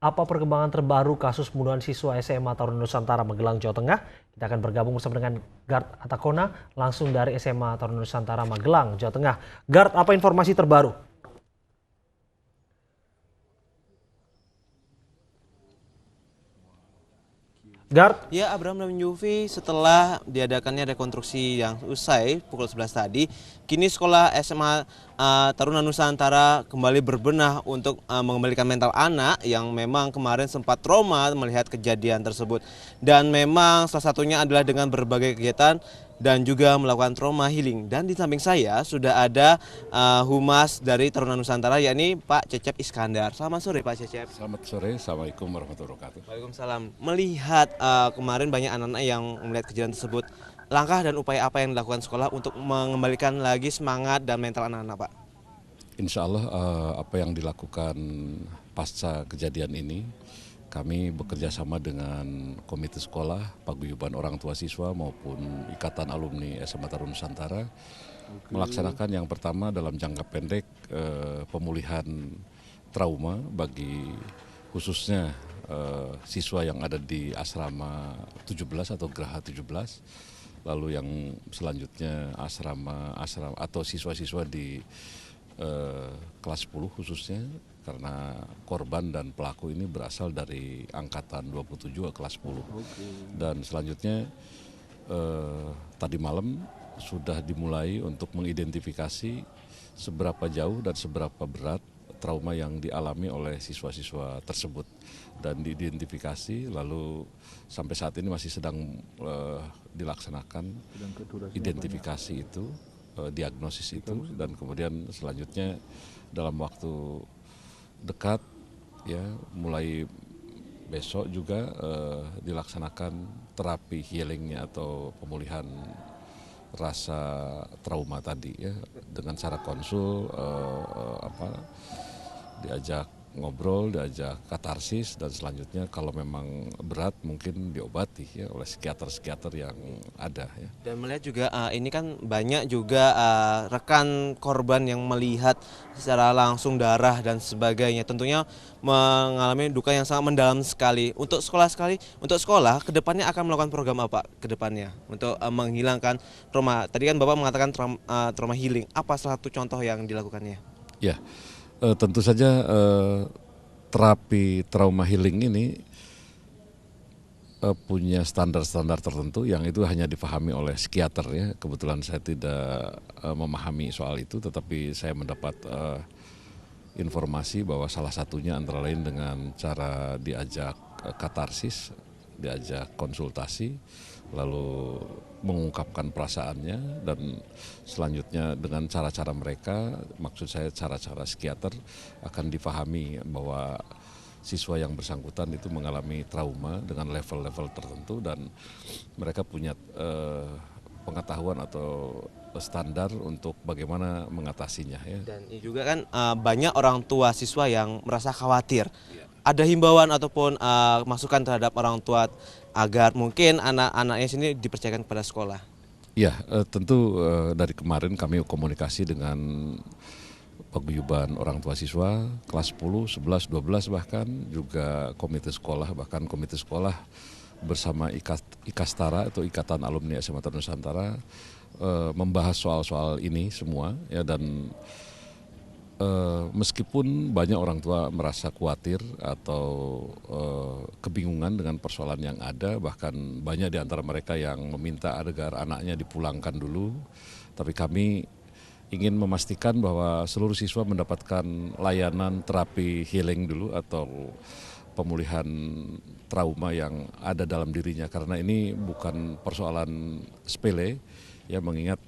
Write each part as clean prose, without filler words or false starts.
Apa perkembangan terbaru kasus pembunuhan siswa SMA Taruna Nusantara Magelang, Jawa Tengah? Kita akan bergabung bersama dengan Gard Atakona langsung dari SMA Taruna Nusantara Magelang, Jawa Tengah. Gard, apa informasi terbaru? Gard, Ya, Abraham dan Yufi, setelah diadakannya rekonstruksi yang usai pukul 11 tadi, kini sekolah SMA Taruna Nusantara kembali berbenah untuk mengembalikan mental anak yang memang kemarin sempat trauma melihat kejadian tersebut. Dan memang salah satunya adalah dengan berbagai kegiatan dan juga melakukan trauma healing. Dan di samping saya sudah ada humas dari Taruna Nusantara, yakni Pak Cecep Iskandar. Selamat sore Pak Cecep. Selamat sore, Assalamualaikum warahmatullahi wabarakatuh. Waalaikumsalam. Melihat kemarin banyak anak-anak yang melihat kejadian tersebut, langkah dan upaya apa yang dilakukan sekolah untuk mengembalikan lagi semangat dan mental anak-anak, Pak? Insya Allah apa yang dilakukan pasca kejadian ini, kami bekerja sama dengan komite sekolah, paguyuban orang tua siswa maupun Ikatan Alumni SMA Taruna Nusantara melaksanakan yang pertama dalam jangka pendek pemulihan trauma bagi khususnya siswa yang ada di asrama 17 atau Geraha 17, lalu yang selanjutnya asrama atau siswa-siswa di kelas 10 khususnya, karena korban dan pelaku ini berasal dari angkatan 27 ke kelas 10. Dan selanjutnya tadi malam sudah dimulai untuk mengidentifikasi seberapa jauh dan seberapa berat trauma yang dialami oleh siswa-siswa tersebut, dan diidentifikasi, lalu sampai saat ini masih sedang dilaksanakan identifikasi itu, diagnosis itu, dan kemudian selanjutnya dalam waktu dekat ya mulai besok juga dilaksanakan terapi healingnya atau pemulihan rasa trauma tadi ya, dengan cara konsul, diajak ngobrol, diajak katarsis, dan selanjutnya kalau memang berat mungkin diobati ya oleh psikiater-psikiater yang ada ya. Dan melihat juga ini kan banyak juga rekan korban yang melihat secara langsung darah dan sebagainya, tentunya mengalami duka yang sangat mendalam sekali. Untuk sekolah kedepannya akan melakukan program apa kedepannya untuk menghilangkan trauma. Tadi kan Bapak mengatakan trauma healing. Apa salah satu contoh yang dilakukannya? Ya, tentu saja terapi trauma healing ini punya standar-standar tertentu yang itu hanya dipahami oleh psikiater ya. Kebetulan saya tidak memahami soal itu, tetapi saya mendapat informasi bahwa salah satunya antara lain dengan cara diajak katarsis, diajak konsultasi, lalu mengungkapkan perasaannya, dan selanjutnya dengan cara-cara mereka, maksud saya cara-cara psikiater, akan difahami bahwa siswa yang bersangkutan itu mengalami trauma dengan level-level tertentu, dan mereka punya pengetahuan atau standar untuk bagaimana mengatasinya ya. Dan ini juga kan banyak orang tua siswa yang merasa khawatir. Ada himbauan ataupun masukan terhadap orang tua agar mungkin anak-anaknya sini dipercayakan kepada sekolah? Ya, tentu dari kemarin kami komunikasi dengan paguyuban orang tua siswa kelas 10, 11, 12, bahkan juga komite sekolah, bahkan komite sekolah bersama Ikastara atau Ikatan Alumni SMA Taruna Nusantara membahas soal-soal ini semua ya. Dan meskipun banyak orang tua merasa khawatir atau kebingungan dengan persoalan yang ada, bahkan banyak di antara mereka yang meminta agar anaknya dipulangkan dulu, tapi kami ingin memastikan bahwa seluruh siswa mendapatkan layanan terapi healing dulu atau pemulihan trauma yang ada dalam dirinya, karena ini bukan persoalan sepele ya, mengingat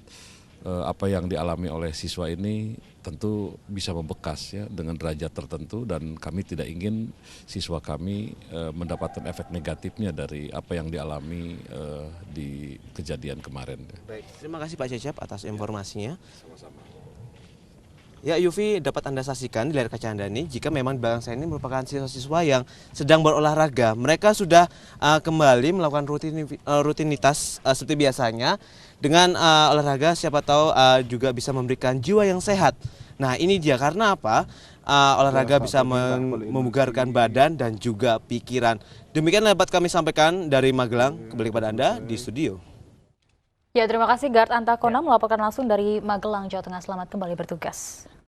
apa yang dialami oleh siswa ini tentu bisa membekas ya dengan derajat tertentu, dan kami tidak ingin siswa kami mendapatkan efek negatifnya dari apa yang dialami di kejadian kemarin. Baik, terima kasih Pak Cecep atas informasinya. Ya, Yufi, dapat Anda saksikan di layar kaca Anda ini, jika memang di belakang saya ini merupakan siswa-siswa yang sedang berolahraga. Mereka sudah kembali melakukan rutinitas seperti biasanya. Dengan olahraga, siapa tahu juga bisa memberikan jiwa yang sehat. Nah, ini dia, karena apa? olahraga bisa memugarkan badan dan juga pikiran. Demikian dapat kami sampaikan dari Magelang. Kembali kepada Anda di studio. Ya, terima kasih Gard Antakona melaporkan langsung dari Magelang, Jawa Tengah. Selamat kembali bertugas.